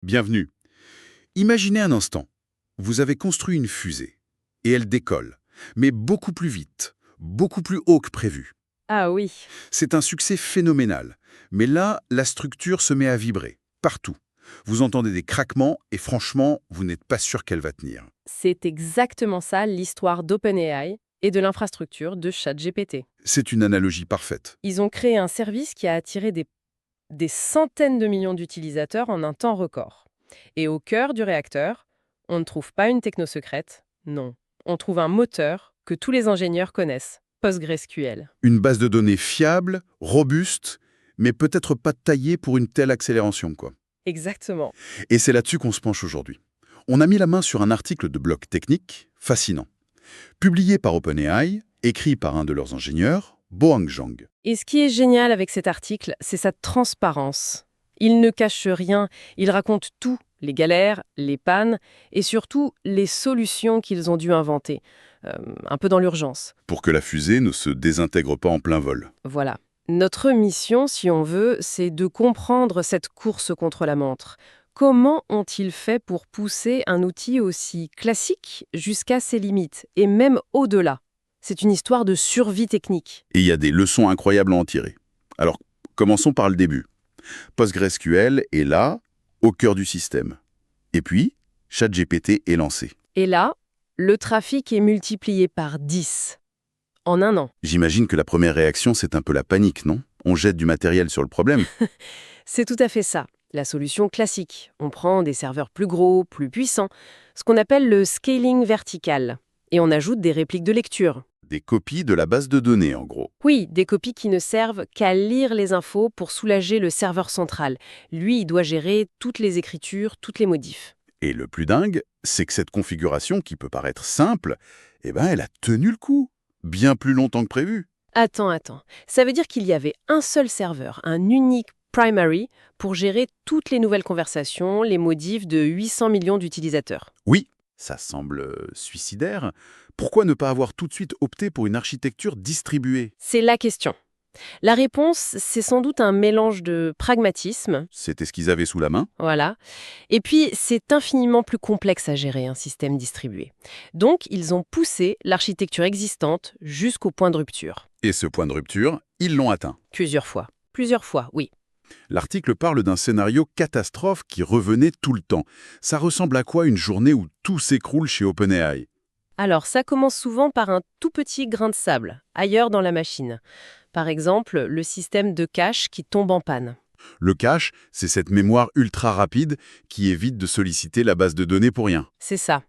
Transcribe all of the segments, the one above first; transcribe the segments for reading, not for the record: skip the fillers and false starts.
Bienvenue. Imaginez un instant. Vous avez construit une fusée et elle décolle, mais beaucoup plus vite, beaucoup plus haut que prévu. Ah oui, C'est un succès phénoménal. Mais là, la structure se met à vibrer, partout. Vous entendez des craquements et franchement, vous n'êtes pas sûr qu'elle va tenir. c'est exactement ça l'histoire d'OpenAI et de l'infrastructure de ChatGPT. C'est une analogie parfaite. Ils ont créé un service qui a attiré des centaines de millions d'utilisateurs en un temps record. Et au cœur du réacteur, on ne trouve pas une techno secrète, non. On trouve un moteur que tous les ingénieurs connaissent, PostgreSQL. Une base de données fiable, robuste, mais peut-être pas taillée pour une telle accélération, quoi. Exactement. Et c'est là-dessus qu'on se penche aujourd'hui. On a mis la main sur un article de blog technique fascinant. Publié par OpenAI, écrit par un de leurs ingénieurs, Bohang Zhang. Et ce qui est génial avec cet article, c'est sa transparence. Il ne cache rien, il raconte tout, les galères, les pannes, et surtout les solutions qu'ils ont dû inventer, un peu dans l'urgence. Pour que la fusée ne se désintègre pas en plein vol. Voilà. Notre mission, si on veut, c'est de comprendre cette course contre la montre. Comment ont-ils fait pour pousser un outil aussi classique jusqu'à ses limites, et même au-delà? C'est une histoire de survie technique. Et il y a des leçons incroyables à en tirer. Alors, commençons par le début. PostgreSQL est là, au cœur du système. Et puis, ChatGPT est lancé. Et là, le trafic est multiplié par 10 en un an. J'imagine que la première réaction, c'est un peu la panique, non? On jette du matériel sur le problème. C'est tout à fait ça. La solution classique. On prend des serveurs plus gros, plus puissants, ce qu'on appelle le scaling vertical. Et on ajoute des répliques de lecture. Des copies de la base de données, en gros. Oui, des copies qui ne servent qu'à lire les infos pour soulager le serveur central. Lui, il doit gérer toutes les écritures, toutes les modifs. Et le plus dingue, c'est que cette configuration, qui peut paraître simple, elle a tenu le coup. Bien plus longtemps que prévu. Attends. Ça veut dire qu'il y avait un seul serveur, un unique primary, pour gérer toutes les nouvelles conversations, les modifs de 800 millions d'utilisateurs. Oui, ça semble suicidaire. Pourquoi ne pas avoir tout de suite opté pour une architecture distribuée? C'est la question. La réponse, c'est sans doute un mélange de pragmatisme, C'était ce qu'ils avaient sous la main. voilà, et puis c'est infiniment plus complexe à gérer un système distribué. Donc, ils ont poussé l'architecture existante jusqu'au point de rupture. Et ce point de rupture, ils l'ont atteint. Plusieurs fois. Plusieurs fois, oui. L'article parle d'un scénario catastrophe qui revenait tout le temps. Ça ressemble à quoi une journée où tout s'écroule chez OpenAI? Alors, ça commence souvent par un tout petit grain de sable, ailleurs dans la machine. Par exemple, le système de cache qui tombe en panne. Le cache, c'est cette mémoire ultra rapide qui évite de solliciter la base de données pour rien. C'est ça.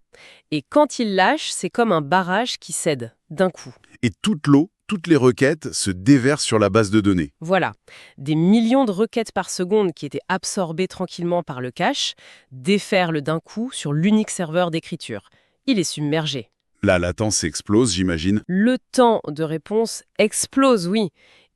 Et quand il lâche, c'est comme un barrage qui cède, d'un coup. Et toute l'eau, toutes les requêtes se déversent sur la base de données. Voilà. Des millions de requêtes par seconde qui étaient absorbées tranquillement par le cache déferlent d'un coup sur l'unique serveur d'écriture. Il est submergé. La latence explose, j'imagine. Le temps de réponse explose, oui.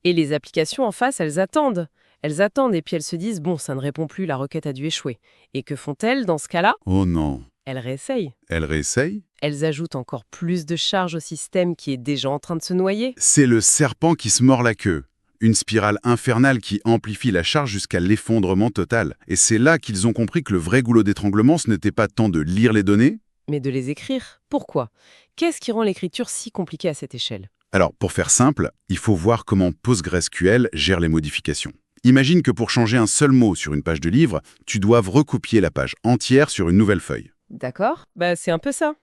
Et les applications en face, elles attendent. Elles attendent et puis elles se disent « Bon, ça ne répond plus, la requête a dû échouer ». Et que font-elles dans ce cas-là? Oh non. Elles réessayent. Elle réessaye? Elles ajoutent encore plus de charge au système qui est déjà en train de se noyer. C'est le serpent qui se mord la queue. Une spirale infernale qui amplifie la charge jusqu'à l'effondrement total. Et c'est là qu'ils ont compris que le vrai goulot d'étranglement, ce n'était pas tant de lire les données. Mais de les écrire, pourquoi? Qu'est-ce qui rend l'écriture si compliquée à cette échelle? Alors, pour faire simple, il faut voir comment PostgreSQL gère les modifications. Imagine que pour changer un seul mot sur une page de livre, tu doives recopier la page entière sur une nouvelle feuille. D'accord? C'est un peu ça.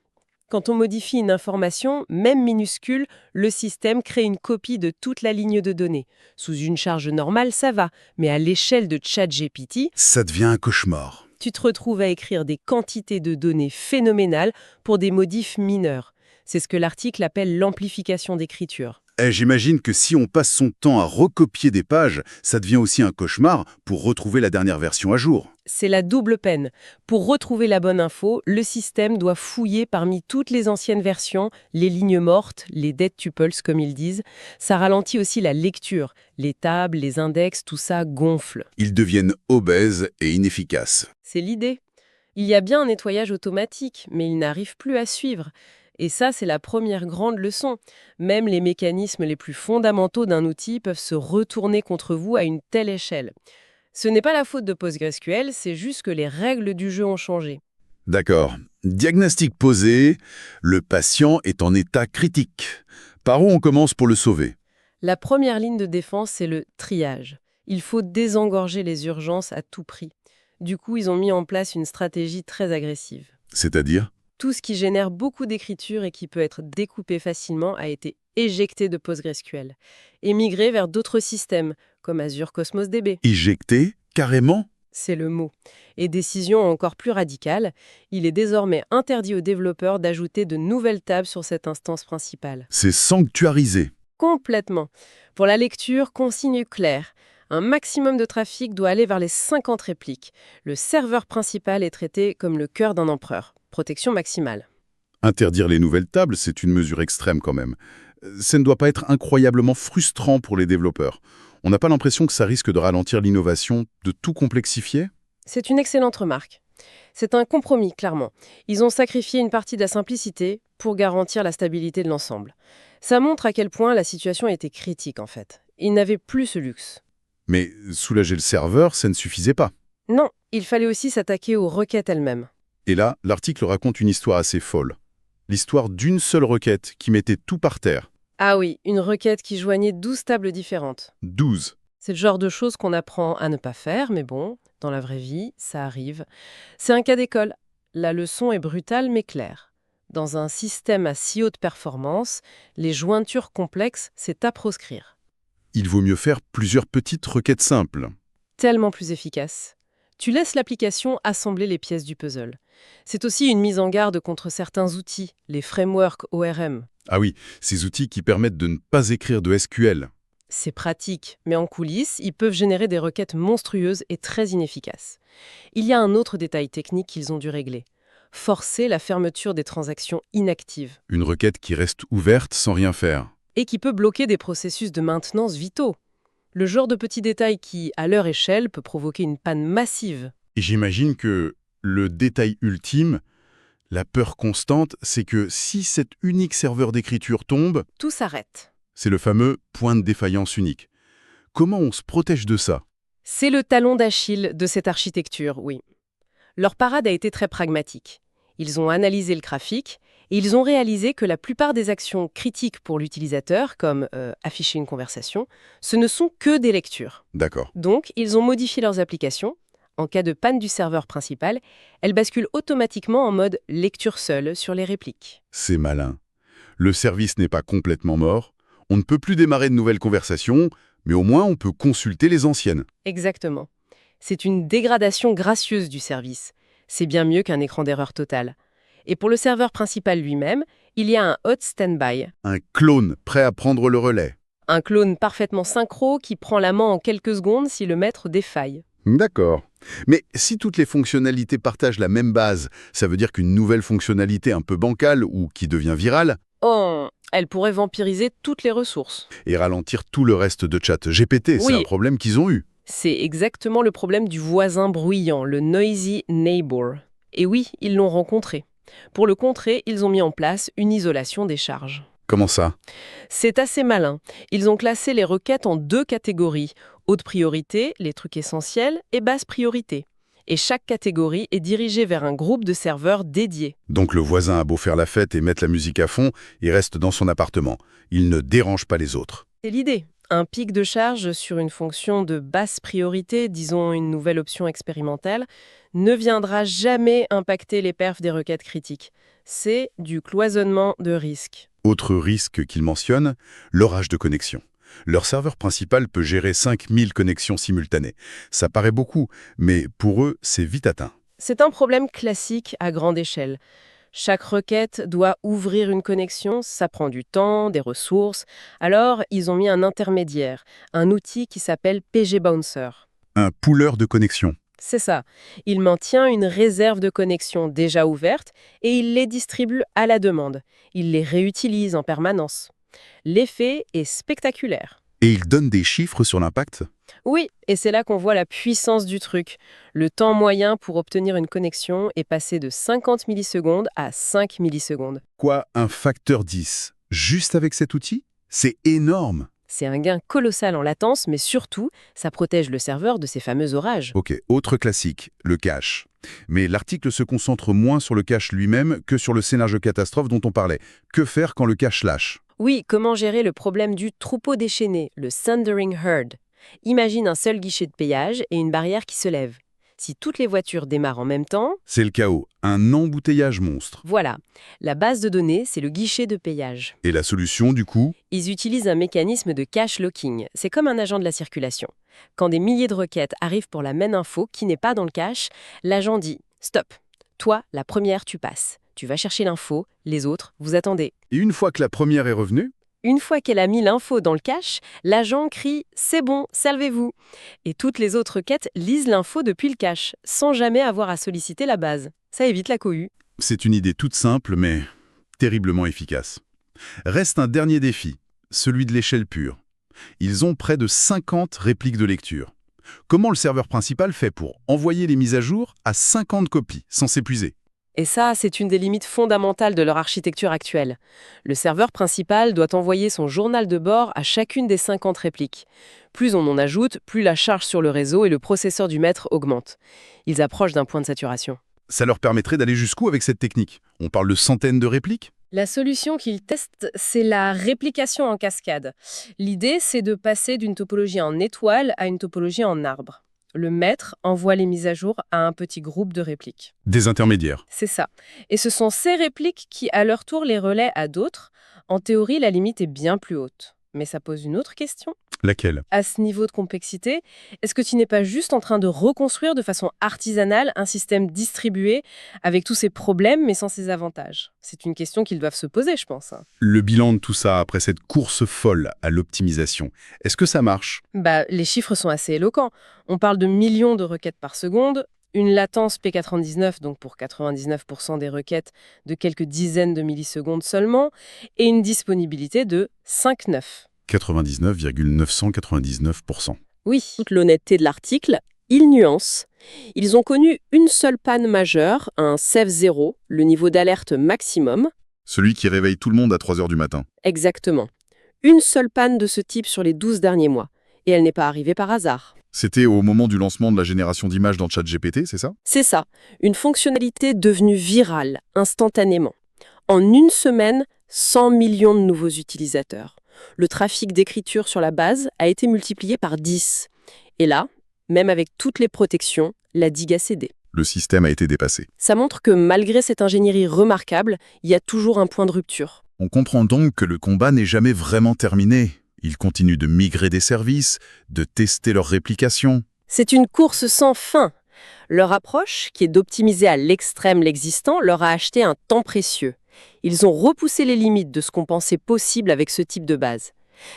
Quand on modifie une information, même minuscule, le système crée une copie de toute la ligne de données. Sous une charge normale, ça va, mais à l'échelle de ChatGPT, Ça devient un cauchemar. tu te retrouves à écrire des quantités de données phénoménales pour des modifs mineurs. C'est ce que l'article appelle l'amplification d'écriture. Et j'imagine que si on passe son temps à recopier des pages, ça devient aussi un cauchemar pour retrouver la dernière version à jour. C'est la double peine. Pour retrouver la bonne info, le système doit fouiller parmi toutes les anciennes versions, les lignes mortes, les dead tuples comme ils disent. Ça ralentit aussi la lecture. Les tables, les index, tout ça gonfle. Ils deviennent obèses et inefficaces. C'est l'idée. Il y a bien un nettoyage automatique, mais il n'arrive plus à suivre. Et ça, c'est la première grande leçon. Même les mécanismes les plus fondamentaux d'un outil peuvent se retourner contre vous à une telle échelle. Ce n'est pas la faute de PostgreSQL, c'est juste que les règles du jeu ont changé. D'accord. Diagnostic posé, le patient est en état critique. Par où on commence pour le sauver? La première ligne de défense, c'est le triage. Il faut désengorger les urgences à tout prix. Du coup, ils ont mis en place une stratégie très agressive. C'est-à-dire? Tout ce qui génère beaucoup d'écriture et qui peut être découpé facilement a été éjecté de PostgreSQL et migré vers d'autres systèmes, comme Azure Cosmos DB. Éjecté? Carrément? C'est le mot. Et décision encore plus radicale, il est désormais interdit aux développeurs d'ajouter de nouvelles tables sur cette instance principale. C'est sanctuarisé. Complètement. Pour la lecture, consigne claire. Un maximum de trafic doit aller vers les 50 répliques. Le serveur principal est traité comme le cœur d'un empereur. Protection maximale. Interdire les nouvelles tables, c'est une mesure extrême quand même. Ça ne doit pas être incroyablement frustrant pour les développeurs. On n'a pas l'impression que ça risque de ralentir l'innovation, de tout complexifier? C'est une excellente remarque. C'est un compromis, clairement. Ils ont sacrifié une partie de la simplicité pour garantir la stabilité de l'ensemble. Ça montre à quel point la situation était critique, en fait. Ils n'avaient plus ce luxe. Mais soulager le serveur, ça ne suffisait pas. Non, il fallait aussi s'attaquer aux requêtes elles-mêmes. Et là, l'article raconte une histoire assez folle. L'histoire d'une seule requête qui mettait tout par terre. Ah oui, une requête qui joignait 12 tables différentes. 12. C'est le genre de choses qu'on apprend à ne pas faire, mais bon, dans la vraie vie, ça arrive. C'est un cas d'école. La leçon est brutale mais claire. Dans un système à si haute performance, les jointures complexes, c'est à proscrire. Il vaut mieux faire plusieurs petites requêtes simples. Tellement plus efficace. Tu laisses l'application assembler les pièces du puzzle. C'est aussi une mise en garde contre certains outils, les frameworks ORM. Ah oui, ces outils qui permettent de ne pas écrire de SQL. C'est pratique, mais en coulisses, ils peuvent générer des requêtes monstrueuses et très inefficaces. Il y a un autre détail technique qu'ils ont dû régler. Forcer la fermeture des transactions inactives. Une requête qui reste ouverte sans rien faire. Et qui peut bloquer des processus de maintenance vitaux. Le genre de petit détail qui, à leur échelle, peut provoquer une panne massive. Et j'imagine que le détail ultime, la peur constante, c'est que si cet unique serveur d'écriture tombe, Tout s'arrête. c'est le fameux point de défaillance unique. Comment on se protège de ça? C'est le talon d'Achille de cette architecture, oui. Leur parade a été très pragmatique. Ils ont analysé le graphique et ils ont réalisé que la plupart des actions critiques pour l'utilisateur, comme afficher une conversation, ce ne sont que des lectures. D'accord. Donc, ils ont modifié leurs applications. En cas de panne du serveur principal, elles basculent automatiquement en mode lecture seule sur les répliques. C'est malin. Le service n'est pas complètement mort. On ne peut plus démarrer de nouvelles conversations, mais au moins on peut consulter les anciennes. Exactement. C'est une dégradation gracieuse du service. C'est bien mieux qu'un écran d'erreur totale. Et pour le serveur principal lui-même, il y a un hot standby, Un clone prêt à prendre le relais. un clone parfaitement synchro qui prend la main en quelques secondes si le maître défaille. D'accord. Mais si toutes les fonctionnalités partagent la même base, ça veut dire qu'une nouvelle fonctionnalité un peu bancale ou qui devient virale Oh, elle pourrait vampiriser toutes les ressources. et ralentir tout le reste de chat GPT, c'est Oui. un problème qu'ils ont eu. C'est exactement le problème du voisin bruyant, le noisy neighbor. Et oui, ils l'ont rencontré. Pour le contrer, ils ont mis en place une isolation des charges. Comment ça? C'est assez malin. Ils ont classé les requêtes en 2 catégories. Haute priorité, les trucs essentiels, et basse priorité. Et chaque catégorie est dirigée vers un groupe de serveurs dédiés. Donc le voisin a beau faire la fête et mettre la musique à fond, il reste dans son appartement. Il ne dérange pas les autres. C'est l'idée. Un pic de charge sur une fonction de basse priorité, disons une nouvelle option expérimentale, ne viendra jamais impacter les perfs des requêtes critiques. C'est du cloisonnement de risque. Autre risque qu'ils mentionnent, l'orage de connexion. Leur serveur principal peut gérer 5000 connexions simultanées. Ça paraît beaucoup, mais pour eux, c'est vite atteint. C'est un problème classique à grande échelle. Chaque requête doit ouvrir une connexion, ça prend du temps, des ressources. Alors, ils ont mis un intermédiaire, un outil qui s'appelle PG Bouncer. Un pooleur de connexion. C'est ça. Il maintient une réserve de connexions déjà ouvertes et il les distribue à la demande. Il les réutilise en permanence. L'effet est spectaculaire. Et il donne des chiffres sur l'impact? Oui, et c'est là qu'on voit la puissance du truc. Le temps moyen pour obtenir une connexion est passé de 50 millisecondes à 5 millisecondes. Quoi, un facteur 10? Juste avec cet outil? C'est énorme! C'est un gain colossal en latence, mais surtout, ça protège le serveur de ces fameux orages. Ok, autre classique, le cache. Mais l'article se concentre moins sur le cache lui-même que sur le scénario catastrophe dont on parlait. Que faire quand le cache lâche? Oui, comment gérer le problème du troupeau déchaîné, le thundering herd? Imagine un seul guichet de péage et une barrière qui se lève. Si toutes les voitures démarrent en même temps, C'est le chaos, un embouteillage monstre. voilà. La base de données, c'est le guichet de péage. Et la solution, du coup? Ils utilisent un mécanisme de cache locking. C'est comme un agent de la circulation. Quand des milliers de requêtes arrivent pour la même info qui n'est pas dans le cache, l'agent dit « Stop, toi, la première, tu passes. Tu vas chercher l'info, les autres, vous attendez. Et une fois que la première est revenue, » Une fois qu'elle a mis l'info dans le cache, l'agent crie « C'est bon, servez-vous !» Et toutes les autres requêtes lisent l'info depuis le cache, sans jamais avoir à solliciter la base. Ça évite la cohue. c'est une idée toute simple, mais terriblement efficace. Reste un dernier défi, celui de l'échelle pure. Ils ont près de 50 répliques de lecture. Comment le serveur principal fait pour envoyer les mises à jour à 50 copies, sans s'épuiser? Et ça, c'est une des limites fondamentales de leur architecture actuelle. Le serveur principal doit envoyer son journal de bord à chacune des 50 répliques. Plus on en ajoute, plus la charge sur le réseau et le processeur du maître augmentent. Ils approchent d'un point de saturation. Ça leur permettrait d'aller jusqu'où avec cette technique? On parle de centaines de répliques? La solution qu'ils testent, c'est la réplication en cascade. L'idée, c'est de passer d'une topologie en étoile à une topologie en arbre. Le maître envoie les mises à jour à un petit groupe de répliques. Des intermédiaires. C'est ça. Et ce sont ces répliques qui, à leur tour, les relaient à d'autres. En théorie, la limite est bien plus haute. Mais ça pose une autre question. Laquelle? À ce niveau de complexité, est-ce que tu n'es pas juste en train de reconstruire de façon artisanale un système distribué avec tous ses problèmes mais sans ses avantages? C'est une question qu'ils doivent se poser, je pense. Le bilan de tout ça après cette course folle à l'optimisation, est-ce que ça marche? Les chiffres sont assez éloquents. On parle de millions de requêtes par seconde, une latence P99, donc pour 99% des requêtes, de quelques dizaines de millisecondes seulement, et une disponibilité de 5,9. 99,999%. Oui, toute l'honnêteté de l'article, ils nuancent. Ils ont connu une seule panne majeure, un SEV 0, le niveau d'alerte maximum. Celui qui réveille tout le monde à 3 heures du matin. Exactement. Une seule panne de ce type sur les 12 derniers mois. Et elle n'est pas arrivée par hasard. C'était au moment du lancement de la génération d'images dans ChatGPT, c'est ça? C'est ça, une fonctionnalité devenue virale, instantanément. En une semaine, 100 millions de nouveaux utilisateurs. Le trafic d'écriture sur la base a été multiplié par 10. Et là, même avec toutes les protections, la digue a cédé. Le système a été dépassé. Ça montre que malgré cette ingénierie remarquable, il y a toujours un point de rupture. On comprend donc que le combat n'est jamais vraiment terminé. Ils continuent de migrer des services, de tester leur réplication. C'est une course sans fin. Leur approche, qui est d'optimiser à l'extrême l'existant, leur a acheté un temps précieux. Ils ont repoussé les limites de ce qu'on pensait possible avec ce type de base.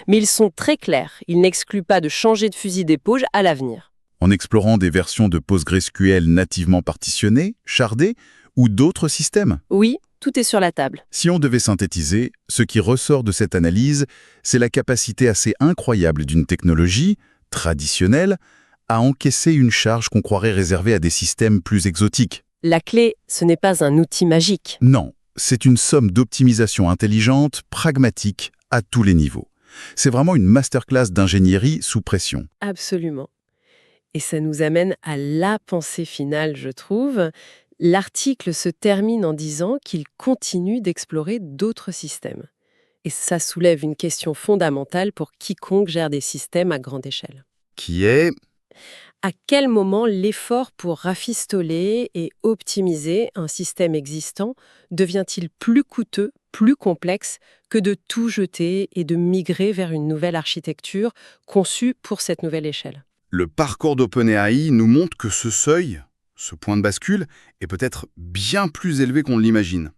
Mais ils sont très clairs, ils n'excluent pas de changer de fusil d'épaule à l'avenir. En explorant des versions de PostgreSQL nativement partitionnées, shardées, ou d'autres systèmes. Oui, tout est sur la table. Si on devait synthétiser, ce qui ressort de cette analyse, c'est la capacité assez incroyable d'une technologie, traditionnelle, à encaisser une charge qu'on croirait réservée à des systèmes plus exotiques. La clé, ce n'est pas un outil magique. Non, c'est une somme d'optimisation intelligente, pragmatique, à tous les niveaux. C'est vraiment une masterclass d'ingénierie sous pression. Absolument. Et ça nous amène à la pensée finale, je trouve. L'article se termine en disant qu'il continue d'explorer d'autres systèmes. Et ça soulève une question fondamentale pour quiconque gère des systèmes à grande échelle. Qui est... À quel moment l'effort pour rafistoler et optimiser un système existant devient-il plus coûteux, plus complexe que de tout jeter et de migrer vers une nouvelle architecture conçue pour cette nouvelle échelle? Le parcours d'OpenAI nous montre que ce seuil, ce point de bascule, est peut-être bien plus élevé qu'on ne l'imagine.